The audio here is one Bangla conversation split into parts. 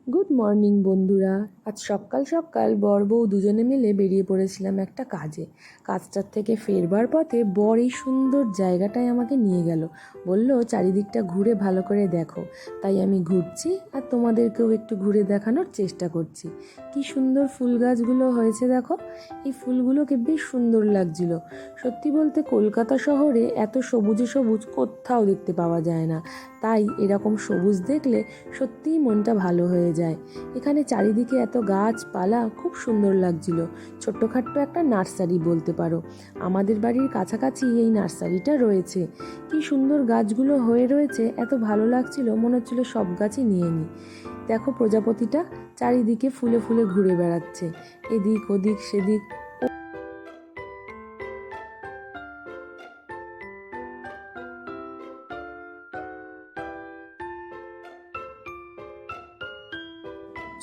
গুড মর্নিং বন্ধুরা। আজ সকাল সকাল বর বউ দুজনে মিলে বেরিয়ে পড়েছিলাম একটা কাজে। কাজটার থেকে ফেরবার পথে বর এই সুন্দর জায়গাটায় আমাকে নিয়ে গেল, বলল চারিদিকটা ঘুরে ভালো করে দেখো। তাই আমি ঘুরছি আর তোমাদেরকেও একটু ঘুরে দেখানোর চেষ্টা করছি। কি সুন্দর ফুল গাছগুলো হয়েছে দেখো, এই ফুলগুলোকে বেশ সুন্দর লাগছিল। সত্যি বলতে কলকাতা শহরে এত সবুজে সবুজ কোথাও দেখতে পাওয়া যায় না, তাই এরকম সবুজ দেখলে সত্যিই মনটা ভালো হয়ে যায়। এখানে চারিদিকে এত গাছপালা, খুব সুন্দর লাগছিল। ছোট্টখাট্ট একটা নার্সারি বলতে পারো। আমাদের বাড়ির কাছাকাছি এই নার্সারিটা রয়েছে। কি সুন্দর গাছগুলো হয়ে রয়েছে, এত ভালো লাগছিল, মনে হচ্ছিল সব গাছই নিয়ে নিই। দেখো প্রজাপতিটা চারিদিকে ফুলে ফুলে ঘুরে বেড়াচ্ছে, এদিক ওদিক সেদিক।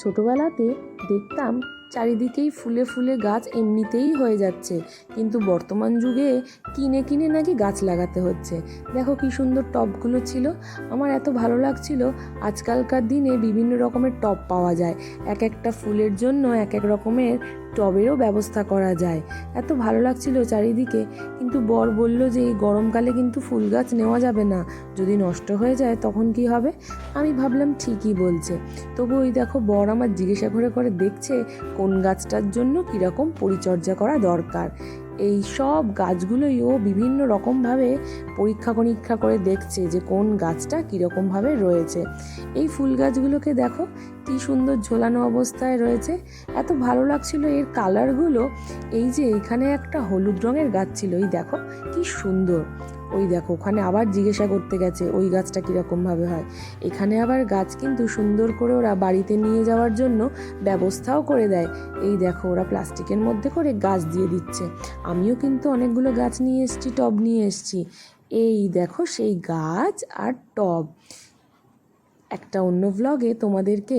ছোটবেলাতে দেখতাম চারিদিকেই ফুলে ফুলে গাছ এমনিতেই হয়ে যাচ্ছে, কিন্তু বর্তমান যুগে কিনে কিনে নাকি গাছ লাগাতে হচ্ছে। দেখো কি সুন্দর টবগুলো ছিল, আমার এত ভালো লাগছিল। আজকালকার দিনে বিভিন্ন রকমের টব পাওয়া যায়, এক একটা ফুলের জন্য এক এক রকমের টবেরও ব্যবস্থা করা যায়। এত ভালো লাগছিল চারিদিকে, কিন্তু বর বলল যে এই গরমকালে কিন্তু ফুল গাছ নেওয়া যাবে না, যদি নষ্ট হয়ে যায় তখন কি হবে। আমি ভাবলাম ঠিকই বলছে। তবু ওই দেখো বর আমার জিজ্ঞাসা করে করে দেখছে কোন গাছটার জন্য কীরকম পরিচর্যা করা দরকার। এই সব গাছগুলোই ও বিভিন্ন রকমভাবে পরীক্ষা নিরীক্ষা করে দেখছে যে কোন গাছটা কীরকমভাবে রয়েছে। এই ফুল গাছগুলোকে দেখো কি সুন্দর ঝোলানো অবস্থায় রয়েছে, এত ভালো লাগছিল এর কালারগুলো। এই যে এখানে একটা হলুদ রঙের গাছ ছিল, এই দেখো কি সুন্দর। ওই দেখো ওখানে আবার জিজ্ঞাসা করতে গেছে ওই গাছটা কীরকমভাবে হয়। এখানে আবার গাছ কিন্তু সুন্দর করে ওরা বাড়িতে নিয়ে যাওয়ার জন্য ব্যবস্থাও করে দেয়। এই দেখো ওরা প্লাস্টিকের মধ্যে করে গাছ দিয়ে দিচ্ছে। আমিও কিন্তু অনেকগুলো গাছ নিয়ে এসেছি, টব নিয়ে এসেছি। এই দেখো সেই গাছ আর টব। একটা অন্য ভ্লগে তোমাদেরকে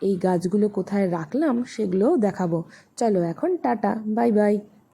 এই গাছগুলো কোথায় রাখলাম সেগুলোও দেখাবো। চলো এখন টাটা, বাই বাই।